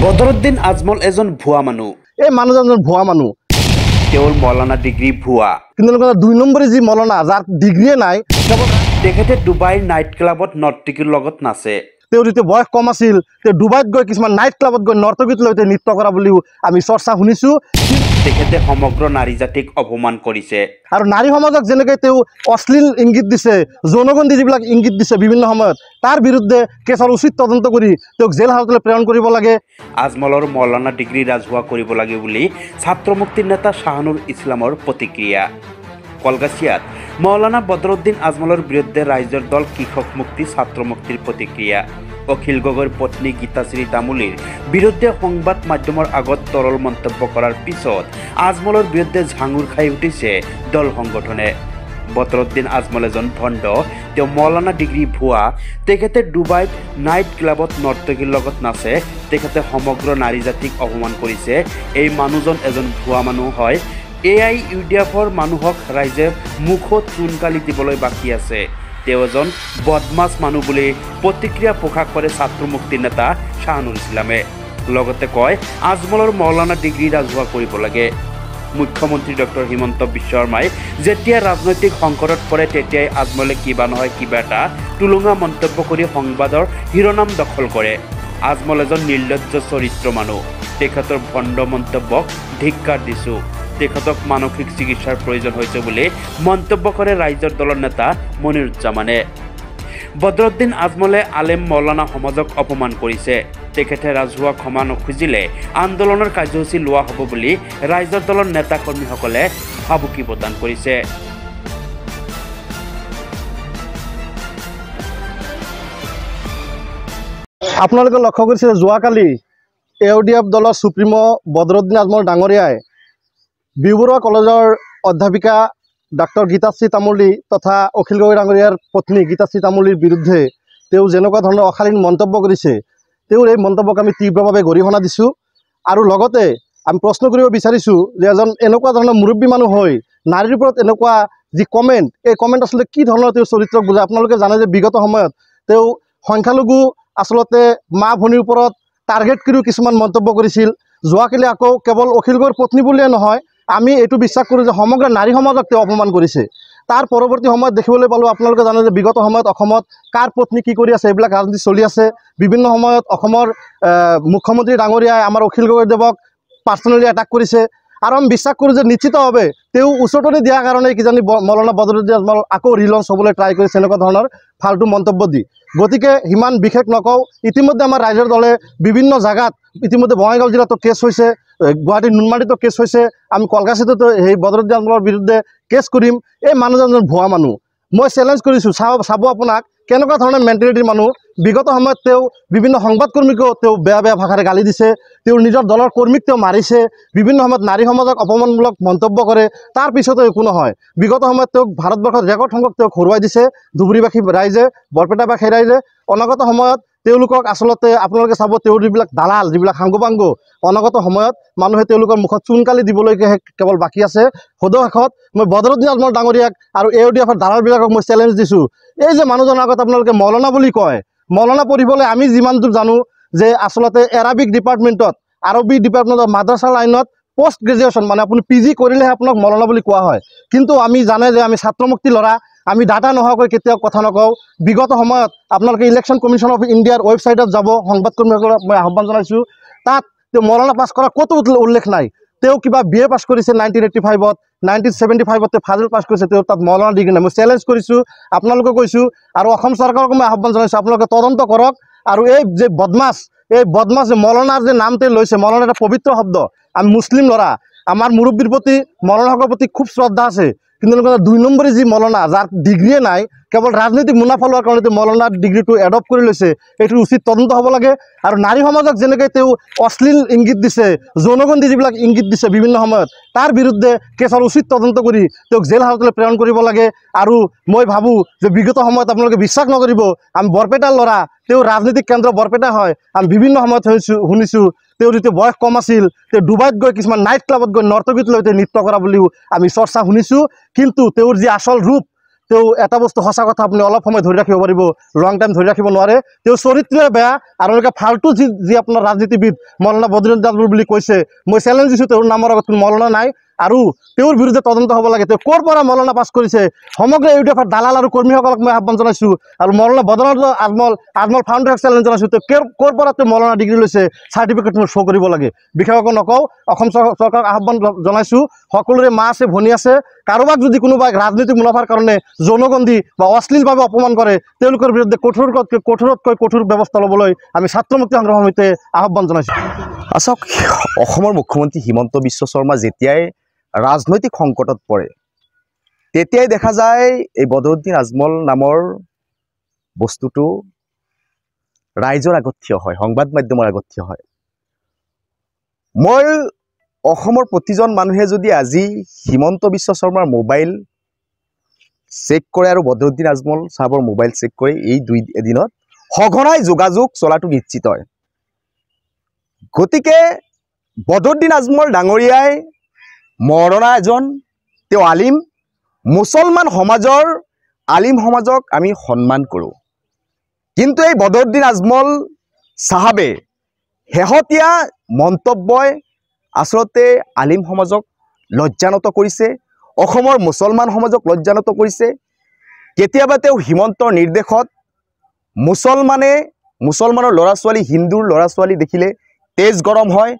বদৰুদ্দিন আজমল এজন ভুৱা মানুহ। এই মানুহজন ভুৱা মানুহ। তেওঁৰ মৌলানা ডিগ্ৰী ভুৱা। কিন্তু ২ নম্বৰী যি মৌলানা যাৰ ডিগ্ৰীয়ে নাই, তেখেতে ডুবাইৰ নাইট ক্লাবত নৰ্তকীৰ লগত নাচে। তেওঁৰ যেতিয়া বয়স কম আছিল তেওঁ ডুবাইত গৈ কিছুমান নাইট ক্লাবত গৈ নৰ্তকীত লৈ নৃত্য কৰা বুলিও আমি চৰ্চা শুনিছোঁ। তেখেতে সমগ্ৰ নাৰী জাতিক অপমান কৰিছে আৰু নাৰী সমাজক যেনেকৈ তেওঁ অশ্লীল ইংগিত দিছে, যৌনগন্ধি যিবিলাক ইংগিত দিছে বিভিন্ন সময়ত, তাৰ বিৰুদ্ধে কেছৰ উচিত তদন্ত কৰি তেওঁক জেল হাজতলৈ প্ৰেৰণ কৰিব লাগে। আজমলৰ মৌলানা ডিগ্ৰী ৰাজহুৱা কৰিব লাগে বুলি ছাত্ৰ মুক্তিৰ নেতা শাহানুৰ ইছলামৰ প্ৰতিক্ৰিয়া। কলগাছিয়াত মৌলানা বদৰুদ্দিন আজমলৰ বিৰুদ্ধে ৰাইজৰ দল কৃষক মুক্তি ছাত্ৰ মুক্তিৰ প্ৰতিক্ৰিয়া। অখিল গগৈৰ পত্নী গীতাশ্ৰী তামুলীৰ বিৰুদ্ধে সংবাদ মাধ্যমৰ আগত তৰল মন্তব্য কৰাৰ পিছত আজমলৰ বিৰুদ্ধে ঝাঙুৰ খাই উঠিছে দল সংগঠনে। বদৰুদ্দিন আজমল এজন ভণ্ড, তেওঁ মৌলানা ডিগ্ৰী ভুৱা। তেখেতে ডুবাইত নাইট ক্লাবত নৰ্তকীৰ লগত নাচে। তেখেতে সমগ্ৰ নাৰী জাতিক অপমান কৰিছে। এই মানুহজন এজন ভুৱা মানুহ হয়। AIUDFৰ মানুহক ৰাইজে মুখত চূণকালি দিবলৈ বাকী আছে। তেওঁ এজন বদমাছ মানুহ বুলি প্ৰতিক্ৰিয়া প্ৰকাশ কৰে ছাত্ৰ মুক্তিৰ নেতা শাহানুৰ ইছলামে। লগতে কয়, আজমলৰ মৌলানা ডিগ্ৰী ৰাজহুৱা কৰিব লাগে। মুখ্যমন্ত্ৰী ডক্টৰ হিমন্ত বিশ্ব শৰ্মাই যেতিয়া ৰাজনৈতিক সংকটত পৰে তেতিয়াই আজমলে কিবা নহয় কিবা এটা টুলুঙা মন্তব্য কৰি সংবাদৰ শিৰোনাম দখল কৰে। আজমল এজন নিৰ্লজ্জ চৰিত্ৰ মানুহ। তেখেতৰ ভণ্ড মন্তব্যক ধিক্কাৰ দিছোঁ। তেখেতক মানসিক চিকিৎসাৰ প্ৰয়োজন হৈছে বুলি মন্তব্য কৰে ৰাইজৰ দলৰ নেতা মনিৰুজ্জামানে। বদৰুদ্দিন আজমলে আলেম মৌলানা সমাজক অপমান কৰিছে। তেখেতে ৰাজহুৱা ক্ষমা নুখুজিলে আন্দোলনৰ কাৰ্যসূচী লোৱা হ'ব বুলি ৰাইজৰ দলৰ নেতা কৰ্মীসকলে ভাবুকি প্ৰদান কৰিছে। আপোনালোকে লক্ষ্য কৰিছে যোৱাকালি AIUDF দলৰ সুপ্ৰিমো বদৰুদ্দিন আজমল ডাঙৰীয়াই বিবৰুৱা কলেজৰ অধ্যাপিকা ডাক্তৰ গীতাশ্ৰী তামুলী তথা অখিল গগৈ ডাঙৰীয়াৰ পত্নী গীতাশ্ৰী তামুলীৰ বিৰুদ্ধে তেওঁ যেনেকুৱা ধৰণৰ অশালীন মন্তব্য কৰিছে, তেওঁৰ এই মন্তব্যক আমি তীব্ৰভাৱে গৰিহণা দিছোঁ। আৰু লগতে আমি প্ৰশ্ন কৰিব বিচাৰিছোঁ যে এজন এনেকুৱা ধৰণৰ মুৰব্বী মানুহ হৈ নাৰীৰ ওপৰত এনেকুৱা যি কমেণ্ট, এই কমেণ্ট আচলতে কি ধৰণৰ তেওঁৰ চৰিত্ৰক বুজায়। আপোনালোকে জানে যে বিগত সময়ত তেওঁ সংখ্যালঘু আচলতে মা ভনীৰ ওপৰত টাৰ্গেট কৰিও কিছুমান মন্তব্য কৰিছিল। যোৱাকালি আকৌ কেৱল অখিল গগৈৰ পত্নী বুলিয়ে নহয়, আমি এইটো বিশ্বাস কৰোঁ যে সমগ্ৰ নাৰী সমাজক তেওঁ অপমান কৰিছে। তাৰ পৰৱৰ্তী সময়ত দেখিবলৈ পালোঁ, আপোনালোকে জানে যে বিগত সময়ত অসমত কাৰ পত্নী কি কৰি আছে এইবিলাক ৰাজনীতি চলি আছে। বিভিন্ন সময়ত অসমৰ মুখ্যমন্ত্ৰী ডাঙৰীয়াই আমাৰ অখিল গগৈদেৱক পাৰ্চনেলি এটাক কৰিছে। আৰু আমি বিশ্বাস কৰোঁ যে নিশ্চিতভাৱে তেওঁ উচতনি দিয়াৰ কাৰণে কিজানি মৌলানা বদৰুদ্দিন আজমল আকৌ ৰিলঞ্চ হ'বলৈ ট্ৰাই কৰিছে এনেকুৱা ধৰণৰ ফাল্টু মন্তব্য দি। গতিকে সিমান বিশেষ নকওঁ। ইতিমধ্যে আমাৰ ৰাইজৰ দলে বিভিন্ন জাগাত, ইতিমধ্যে বঙাইগাঁও জিলাতো কেছ হৈছে, গুৱাহাটীৰ নুনমাটিতো কেছ হৈছে, আমি কলকাতাতো সেই বদৰুদ্দিন আজমলৰ বিৰুদ্ধে কেছ কৰিম। এই মানুহজন ভুৱা মানুহ। মই চেলেঞ্জ কৰিছোঁ, চাব আপোনাক কেনেকুৱা ধৰণৰ মেণ্টেলিটিৰ মানুহ। বিগত সময়ত তেওঁ বিভিন্ন সংবাদকৰ্মীকো তেওঁ বেয়া বেয়া ভাষাৰে গালি দিছে। তেওঁৰ নিজৰ দলৰ কৰ্মীক তেওঁ মাৰিছে। বিভিন্ন সময়ত নাৰী সমাজক অপমানমূলক মন্তব্য কৰে। তাৰ পিছতো একো নহয়। বিগত সময়ত তেওঁক ভাৰতবৰ্ষত ৰেকৰ্ড সংখ্যক তেওঁক হৰুৱাই দিছে ধুবুৰীবাসী ৰাইজে, বৰপেটাবাসী ৰাইজে। অনাগত সময়ত তেওঁলোকক আচলতে আপোনালোকে চাব, তেওঁৰ যিবিলাক দালাল, যিবিলাক সাংগপাংগ, অনাগত সময়ত মানুহে তেওঁলোকৰ মুখত চূণকালি দিবলৈকেহে কেৱল বাকী আছে। সদশেষত মই বদৰুদ্দিন আজমল ডাঙৰীয়াক আৰু AIUDFৰ দালালবিলাকক মই চেলেঞ্জ দিছোঁ, এই যে মানুহজনৰ আগত আপোনালোকে মৌলানা বুলি কয়, মৌলানা পঢ়িবলৈ আমি যিমান দূৰ জানো যে আচলতে আৰবী ডিপাৰ্টমেণ্টত মাদ্ৰাছা লাইনত পোষ্ট গ্ৰেজুৱেশ্যন মানে আপুনি PG কৰিলেহে আপোনাক মৌলানা বুলি কোৱা হয়। কিন্তু আমি জানে যে আমি ছাত্ৰ মুক্তি ল'ৰা, আমি ডাটা নোহোৱাকৈ কেতিয়াও কথা নকওঁ। বিগত সময়ত আপোনালোকে ইলেকশ্যন কমিশ্যন অফ ইণ্ডিয়াৰ ৱেবছাইটত যাব, সংবাদকৰ্মীসকলক মই আহ্বান জনাইছোঁ। তাত তেওঁ মৌলানা পাছ কৰা ক'তো উল্লেখ নাই। তেওঁ কিবা BA পাছ কৰিছে 1985-ত, 1975-ত তেওঁ ফাজিল পাছ কৰিছে, তেওঁ তাত মৌলানা ডিগ্ৰী নাই। মই চেলেঞ্জ কৰিছোঁ, আপোনালোকে কৈছোঁ, আৰু অসম চৰকাৰকো মই আহ্বান জনাইছোঁ, আপোনালোকে তদন্ত কৰক। আৰু এই যে বদমাছ মৌলানাৰ যে নাম তেওঁ লৈছে, মৌলানা এটা পবিত্ৰ শব্দ। আমি মুছলিম ল'ৰা, আমাৰ মুৰব্বীৰ প্ৰতি মৌলানাসকলৰ প্ৰতি খুব শ্ৰদ্ধা আছে। কিন্তু ২ নম্বৰী যি মৌলানা যাৰ ডিগ্ৰীয়ে নাই, কেৱল ৰাজনৈতিক মুনাফা লোৱাৰ কাৰণে মৌলানাৰ ডিগ্ৰীটো এডপ্ট কৰি লৈছে, এইটোৰ উচিত তদন্ত হ'ব লাগে। আৰু নাৰী সমাজক যেনেকৈ তেওঁ অশ্লীল ইংগিত দিছে, যৌনগন্ধি যিবিলাক ইংগিত দিছে বিভিন্ন সময়ত, তাৰ বিৰুদ্ধে কেছৰ উচিত তদন্ত কৰি তেওঁক জেল হাজতলৈ প্ৰেৰণ কৰিব লাগে। আৰু মই ভাবোঁ যে বিগত সময়ত আপোনালোকে বিশ্বাস নকৰিব, আমি বৰপেটাৰ ল'ৰা, তেওঁ ৰাজনৈতিক কেন্দ্ৰ বৰপেটা হয়। আমি বিভিন্ন সময়ত শুনিছোঁ তেওঁৰ যেতিয়া বয়স কম আছিল তেওঁ ডুবাইত গৈ কিছুমান নাইট ক্লাবত গৈ নৰ্তকীত লৈ নৃত্য কৰা বুলিও আমি চৰ্চা শুনিছোঁ। কিন্তু তেওঁৰ যি আচল ৰূপ, তেওঁ এটা বস্তু সঁচা কথা আপুনি অলপ সময় ধৰি ৰাখিব পাৰিব, লং টাইম ধৰি ৰাখিব নোৱাৰে। তেওঁ চৰিত্ৰই বেয়া আৰু এনেকৈ ফাল্টু যি আপোনাৰ ৰাজনীতিবিদ মৌলানা বদৰুদ্দিন আজমল বুলি কৈছে, মই চেলেঞ্জ দিছোঁ তেওঁৰ নামৰ আগত কোনো মৌলানা নাই আৰু তেওঁৰ বিৰুদ্ধে তদন্ত হ'ব লাগে। তেওঁ ক'ৰ পৰা মৌলানা পাছ কৰিছে, সমগ্ৰ ইউডিএফৰ দালাল আৰু কৰ্মীসকলক মই আহ্বান জনাইছোঁ। আৰু মৌলানা বদৰুদ্দিন আজমল ফাউণ্ডাৰক চেলেঞ্জ জনাইছোঁ, তেওঁ ক'ৰ পৰা তেওঁ মৌলানা ডিগ্ৰী লৈছে, চাৰ্টিফিকেট মোৰ শ্ব' কৰিব লাগে। বিশেষকৈ নকওঁ, অসম চৰকাৰক আহ্বান জনাইছোঁ, সকলোৰে মা আছে ভনী আছে, কাৰোবাক যদি কোনোবাই ৰাজনৈতিক মুনাফাৰ কাৰণে যৌনগন্ধি বা অশ্লীলভাৱে অপমান কৰে, তেওঁলোকৰ বিৰুদ্ধে কঠোৰতকৈ কঠোৰ ব্যৱস্থা ল'বলৈ আমি ছাত্ৰ মুক্তি সংগ্ৰাম সমিতিয়ে আহ্বান জনাইছোঁ। আচক অসমৰ মুখ্যমন্ত্ৰী হিমন্ত বিশ্ব শৰ্মা যেতিয়াই ৰাজনৈতিক সংকটত পৰে, তেতিয়াই দেখা যায় এই বদৰুদ্দিন আজমল নামৰ বস্তুটো ৰাইজৰ আগত থিয় হয়, সংবাদ মাধ্যমৰ আগত থিয় হয়। মই অসমৰ প্ৰতিজন মানুহে যদি আজি হিমন্ত বিশ্ব শৰ্মাৰ মোবাইল চেক কৰে আৰু বদৰুদ্দিন আজমল চাহাবৰ মোবাইল চেক কৰে, এই এদিনত সঘনাই যোগাযোগ চলাটো নিশ্চিত হয়। গতিকে বদৰুদ্দিন আজমল ডাঙৰীয়াই মৌলানা এজন, তেওঁ আলিম, মুছলমান সমাজৰ আলিম সমাজক আমি সন্মান কৰোঁ। কিন্তু এই বদৰুদ্দিন আজমল চাহাবে শেহতীয়া মন্তব্যই আচলতে আলিম সমাজক লজ্জানত কৰিছে, অসমৰ মুছলমান সমাজক লজ্জানত কৰিছে। কেতিয়াবা তেওঁ হিমন্তৰ নিৰ্দেশত মুছলমানৰ ল'ৰা ছোৱালী, হিন্দুৰ ল'ৰা ছোৱালী দেখিলে তেজ গৰম হয়,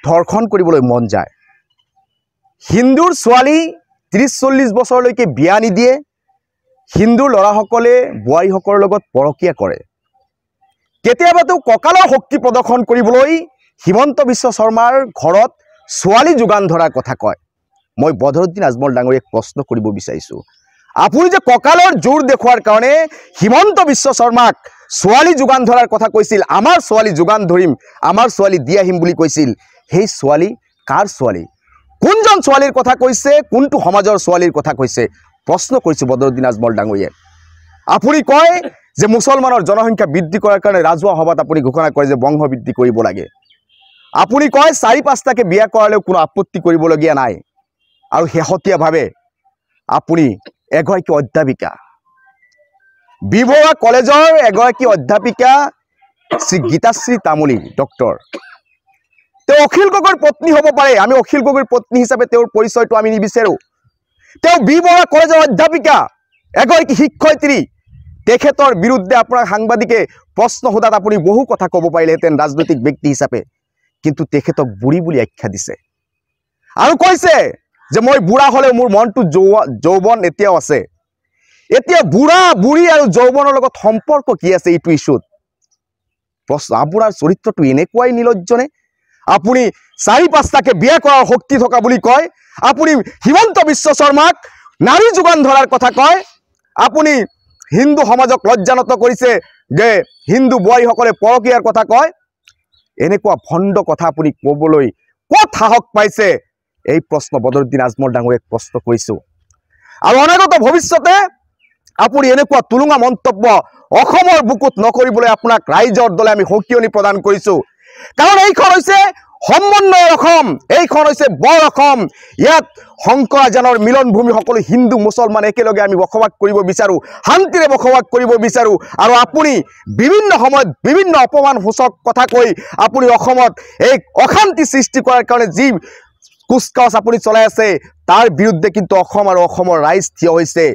ধৰ্ষণ কৰিবলৈ মন যায়। হিন্দুৰ ছোৱালী 30-40 বছৰলৈকে বিয়া নিদিয়ে, হিন্দুৰ ল'ৰাসকলে বোৱাৰীসকলৰ লগত পৰকীয়া কৰে। কেতিয়াবা তেওঁ কঁকালৰ শক্তি প্ৰদৰ্শন কৰিবলৈ হিমন্ত বিশ্ব শৰ্মাৰ ঘৰত ছোৱালী যোগান ধৰাৰ কথা কয়। মই বদৰুদ্দিন আজমল ডাঙৰীয়াক প্ৰশ্ন কৰিব বিচাৰিছোঁ, আপুনি যে কঁকালৰ জোৰ দেখুৱাৰ কাৰণে হিমন্ত বিশ্ব শৰ্মাক ছোৱালী যোগান ধৰাৰ কথা কৈছিল, আমাৰ ছোৱালী যোগান ধৰিম, আমাৰ ছোৱালী দি আহিম বুলি কৈছিল, সেই ছোৱালী কাৰ ছোৱালী, কোনজন ছোৱালীৰ কথা কৈছে, কোনটো সমাজৰ ছোৱালীৰ কথা কৈছে, প্ৰশ্ন কৰিছোঁ বদৰুদ্দিন আজমল ডাঙৰীয়াই। আপুনি কয় যে মুছলমানৰ জনসংখ্যা বৃদ্ধি কৰাৰ কাৰণে ৰাজহুৱা সভাত আপুনি ঘোষণা কৰে যে বংশ বৃদ্ধি কৰিব লাগে। আপুনি কয় 4-5টাকে বিয়া কৰালেও কোনো আপত্তি কৰিবলগীয়া নাই। আৰু শেহতীয়াভাৱে আপুনি এগৰাকী অধ্যাপিকা, বিবৰুৱা কলেজৰ এগৰাকী অধ্যাপিকা শ্ৰী গীতাশ্ৰী তামুলী ডক্টৰ, তেওঁ অখিল গগৈৰ পত্নী হ'ব পাৰে, আমি অখিল গগৈৰ পত্নী হিচাপে তেওঁৰ পৰিচয়টো আমি নিবিচাৰোঁ। তেওঁ বিবৰুৱা কলেজৰ অধ্যাপিকা, এগৰাকী শিক্ষয়িত্ৰী, তেখেতৰ বিৰুদ্ধে আপোনাৰ সাংবাদিকে প্ৰশ্ন সোধাত আপুনি বহু কথা ক'ব পাৰিলেহেঁতেন ৰাজনৈতিক ব্যক্তি হিচাপে, কিন্তু তেখেতক বুঢ়ী বুলি আখ্যা দিছে আৰু কৈছে যে মই বুঢ়া হ'লেও মোৰ মনটো যৌৱন এতিয়াও আছে। এতিয়া বুঢ়া বুঢ়ী আৰু যৌৱনৰ লগত সম্পৰ্ক কি আছে এইটো ইছ্যুত? প্ৰশ্ন, আপোনাৰ চৰিত্ৰটো এনেকুৱাই নিলজ্জনে? আপুনি 4-5টাকে বিয়া কৰাৰ শক্তি থকা বুলি কয়, আপুনি হিমন্ত বিশ্ব শৰ্মাক নাৰী যোগান ধৰাৰ কথা কয়, আপুনি হিন্দু সমাজক লজ্জানত কৰিছে যে হিন্দু বোৱাৰীসকলে পৰকীয়াৰ কথা কয়। এনেকুৱা ভণ্ড কথা আপুনি ক'বলৈ ক'ত সাহস পাইছে? এই প্ৰশ্ন বদৰুদ্দিন আজমল ডাঙৰীয়াক প্ৰশ্ন কৰিছোঁ। আৰু অনাগত ভৱিষ্যতে আপুনি এনেকুৱা তুলুঙা মন্তব্য অসমৰ বুকুত নকৰিবলৈ আপোনাক ৰাইজৰ দলে আমি সকিয়নি প্ৰদান কৰিছোঁ। কাৰণ এইখন হৈছে সমন্বয়ৰ অসম, এইখন হৈছে বৰ অসম। ইয়াত শংকৰাজানৰ মিলন ভূমি, সকলো হিন্দু মুছলমান একেলগে আমি বসবাস কৰিব বিচাৰোঁ, শান্তিৰে বসবাস কৰিব বিচাৰোঁ। আৰু আপুনি বিভিন্ন সময়ত বিভিন্ন অপমানসূচক কথা কৈ আপুনি অসমত এই অশান্তি সৃষ্টি কৰাৰ কাৰণে যি কুচকাৱাজ আপুনি চলাই আছে, তাৰ বিৰুদ্ধে কিন্তু অসম আৰু অসমৰ ৰাইজ থিয় হৈছে।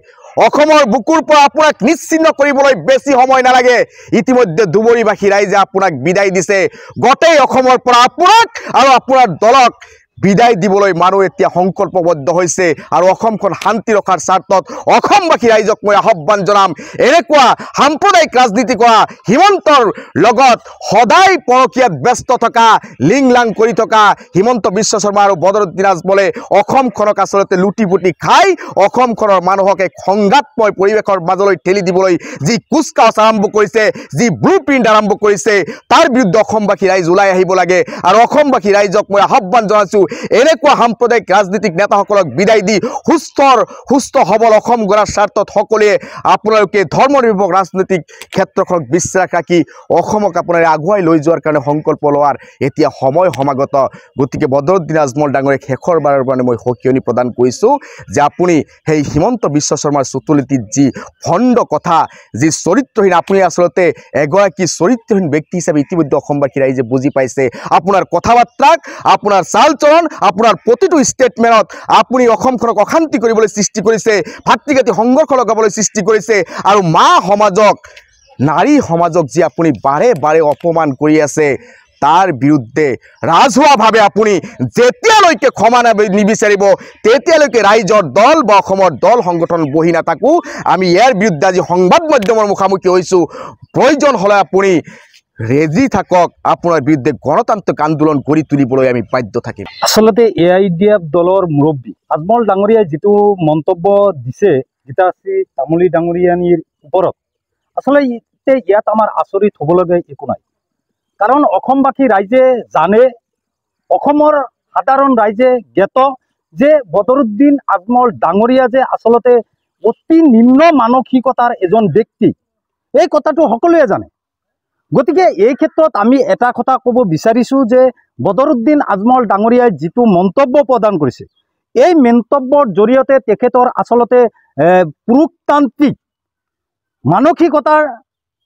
অসমৰ বুকুৰ পৰা আপোনাক নিশ্চিন্ন কৰিবলৈ বেছি সময় নালাগে। ইতিমধ্যে ধুবুৰীবাসী ৰাইজে আপোনাক বিদায় দিছে। গোটেই অসমৰ পৰা আপোনাক আৰু আপোনাৰ দলক বিদায় দিবলৈ মানুহ এতিয়া সংকল্পবদ্ধ হৈছে। আৰু অসমখন শান্তি ৰখাৰ স্বাৰ্থত অসমবাসী ৰাইজক মই আহ্বান জনাম, এনেকুৱা সাম্প্ৰদায়িক ৰাজনীতি কৰা, হিমন্তৰ লগত সদায় পৰকীয়াত ব্যস্ত থকা, লিংলাং কৰি থকা হিমন্ত বিশ্ব শৰ্মা আৰু বদৰুদ্দিন আজমলে অসমখনক আচলতে লুটি পুটি খাই অসমখনৰ মানুহক এক সংঘাতময় পৰিৱেশৰ মাজলৈ ঠেলি দিবলৈ যি কুচকাৱাজ আৰম্ভ কৰিছে, যি ব্লু প্ৰিণ্ট আৰম্ভ কৰিছে, তাৰ বিৰুদ্ধে অসমবাসী ৰাইজ ওলাই আহিব লাগে। আৰু অসমবাসী ৰাইজক মই আহ্বান জনাইছোঁ, এনেকুৱা সাম্প্ৰদায়িক ৰাজনীতিক নেতাসকলক বিদায় দি সুস্থ সবল অসম গঢ়াৰ স্বাৰ্থত সকলোৱে আপোনালোকে ধৰ্মনিৰপেক্ষ ৰাজনৈতিক ক্ষেত্ৰখনক বিশ্বাস ৰাখি অসমক আপোনাৰ আগুৱাই লৈ যোৱাৰ কাৰণে সংকল্প লোৱাৰ এতিয়া সময় সমাগত। গতিকে বদৰুদ্দিন আজমল ডাঙৰীয়াক শেষৰবাৰৰ কাৰণে মই সকিয়নি প্ৰদান কৰিছোঁ যে আপুনি সেই হিমন্ত বিশ্ব শৰ্মাৰ চতুলিটিত যি ভণ্ড কথা, যি চৰিত্ৰহীন, আপুনি আচলতে এগৰাকী চৰিত্ৰহীন ব্যক্তি হিচাপে ইতিমধ্যে অসমবাসী ৰাইজে বুজি পাইছে। আপোনাৰ কথা বাৰ্তাক, আপোনাৰ চাল চলন, আপোনাৰ প্ৰতিটো ষ্টেটমেণ্টত আপুনি অসমখনক অশান্তি কৰিবলৈ সৃষ্টি কৰিছে, ভাতৃঘাতী সংঘৰ্ষ লগাবলৈ সৃষ্টি কৰিছে আৰু মা সমাজক, নাৰী সমাজক যি আপুনি বাৰে বাৰে অপমান কৰি আছে তাৰ বিৰুদ্ধে ৰাজহুৱাভাৱে আপুনি যেতিয়ালৈকে ক্ষমা নিবিচাৰিব তেতিয়ালৈকে ৰাইজৰ দল বা অসমৰ দল সংগঠন বহি নাথাকোঁ। আমি ইয়াৰ বিৰুদ্ধে আজি সংবাদ মাধ্যমৰ মুখামুখি হৈছোঁ। প্ৰয়োজন হ'লে আপুনি ৰেজি থাকক, আপোনাৰ বিৰুদ্ধে গণতান্ত্ৰিক আন্দোলন গঢ়ি তুলিবলৈ আমি বাধ্য থাকিম। আচলতে AIDF দলৰ মুৰব্বী আজমল ডাঙৰীয়াই যিটো মন্তব্য দিছে গীতাশ্ৰী তামুলী ডাঙৰীয়ানীৰ ওপৰত, আচলতে ইয়াত আমাৰ আচৰিত হ'বলগীয়া একো নাই। কাৰণ অসমবাসী ৰাইজে জানে, অসমৰ সাধাৰণ ৰাইজে জ্ঞাত যে বদৰুদ্দিন আজমল ডাঙৰীয়া যে আচলতে অতি নিম্ন মানসিকতাৰ এজন ব্যক্তি, এই কথাটো সকলোৱে জানে। গতিকে এই ক্ষেত্ৰত আমি এটা কথা ক'ব বিচাৰিছোঁ যে বদৰুদ্দিন আজমল ডাঙৰীয়াই যিটো মন্তব্য প্ৰদান কৰিছে, এই মন্তব্যৰ জৰিয়তে তেখেতৰ আচলতে পুৰুষতান্ত্ৰিক মানসিকতাৰ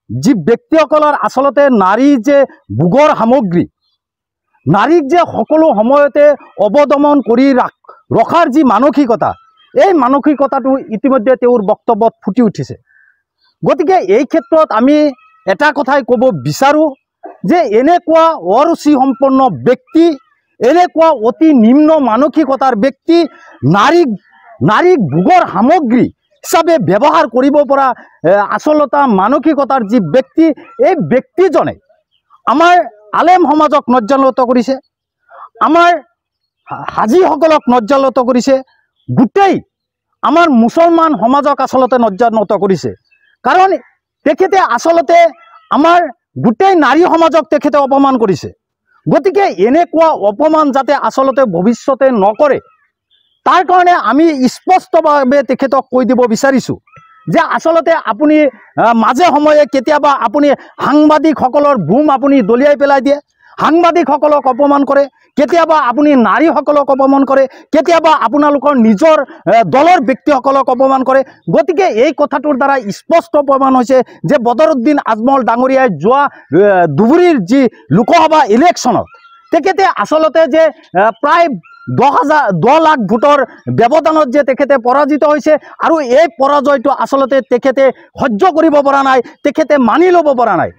যি ব্যক্তিসকলৰ আচলতে নাৰী যে ভোগৰ সামগ্ৰী, নাৰীক যে সকলো সময়তে অৱদমন কৰি ৰখাৰ যি মানসিকতা, এই মানসিকতাটো ইতিমধ্যে তেওঁৰ বক্তব্যত ফুটি উঠিছে। গতিকে এই ক্ষেত্ৰত আমি এটা কথাই ক'ব বিচাৰোঁ যে এনেকুৱা অৰুচি সম্পন্ন ব্যক্তি, এনেকুৱা অতি নিম্ন মানসিকতাৰ ব্যক্তি, নাৰীক ভোগৰ সামগ্ৰী হিচাপে ব্যৱহাৰ কৰিব পৰা আচলতা মানসিকতাৰ যি ব্যক্তি, এই ব্যক্তিজনে আমাৰ আলেম সমাজক নজ্জানত কৰিছে, আমাৰ হাজীসকলক নজ্জানত কৰিছে, গোটেই আমাৰ মুছলমান সমাজক আচলতে নজ্জানত কৰিছে। কাৰণ তেখেতে আচলতে আমাৰ গোটেই নাৰী সমাজক তেখেতে অপমান কৰিছে। গতিকে এনেকুৱা অপমান যাতে আচলতে ভৱিষ্যতে নকৰে, তাৰ কাৰণে আমি স্পষ্টভাৱে তেখেতক কৈ দিব বিচাৰিছোঁ যে আচলতে আপুনি মাজে সময়ে কেতিয়াবা আপুনি সাংবাদিকসকলৰ বুম আপুনি দলিয়াই পেলাই দিয়ে, সাংবাদিকসকলক অপমান কৰে, কেতিয়াবা আপুনি নাৰীসকলক অপমান কৰে, কেতিয়াবা আপোনালোকৰ নিজৰ দলৰ ব্যক্তিসকলক অপমান কৰে। গতিকে এই কথাটোৰ দ্বাৰা স্পষ্ট প্ৰমাণ হৈছে যে বদৰুদ্দিন আজমল ডাঙৰীয়াই যোৱা ধুবুৰীৰ যি লোকসভা ইলেকশ্যনত তেখেতে আচলতে যে প্ৰায় 10 লাখ ভোটৰ ব্যৱধানত যে তেখেতে পৰাজিত হৈছে আৰু এই পৰাজয়টো আচলতে তেখেতে সহ্য কৰিব পৰা নাই, তেখেতে মানি ল'ব পৰা নাই,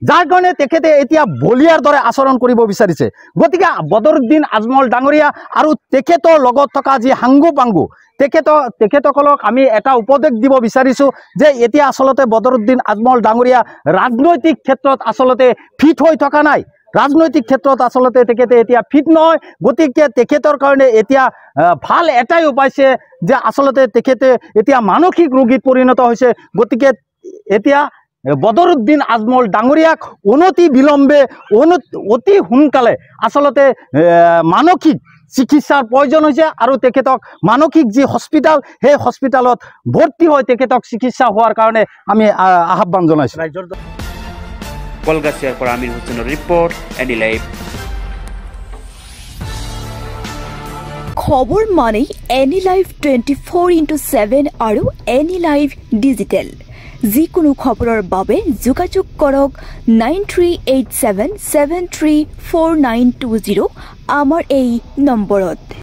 যাৰ কাৰণে তেখেতে এতিয়া বলিয়াৰ দৰে আচৰণ কৰিব বিচাৰিছে। গতিকে বদৰুদ্দিন আজমল ডাঙৰীয়া আৰু তেখেতৰ লগত থকা যি সাংগু পাংগু, তেখেতসকলক আমি এটা উপদেশ দিব বিচাৰিছোঁ যে এতিয়া আচলতে বদৰুদ্দিন আজমল ডাঙৰীয়া ৰাজনৈতিক ক্ষেত্ৰত আচলতে ফিট হৈ থকা নাই, ৰাজনৈতিক ক্ষেত্ৰত আচলতে তেখেতে এতিয়া ফিট নহয়। গতিকে তেখেতৰ কাৰণে এতিয়া ভাল এটাই উপাইছে যে আচলতে তেখেতে এতিয়া মানসিক ৰোগীত পৰিণত হৈছে। গতিকে এতিয়া বদৰুদ্দিন আজমল ডাঙৰীয়াক অনতি বিলম্বে অতি সোনকালে আচলতে মানসিক চিকিৎসাৰ প্ৰয়োজন হৈছে আৰু তেখেতক মানসিক যি হস্পিটাল, সেই হস্পিটালত ভৰ্তি হৈ তেখেতক চিকিৎসা হোৱাৰ কাৰণে আমি আহ্বান জনাইছোঁ। কলগাছিয়াৰ পৰা আমিৰ হুছেইনৰ ৰিপৰ্ট, এনি লাইভ। খবৰ মানেই এনি লাইভ 24/7 আৰু এনি লাইভ ডিজিটেল। যিকোনো খবৰৰ বাবে যোগাযোগ কৰক 9387734920 আমাৰ এই নম্বৰত।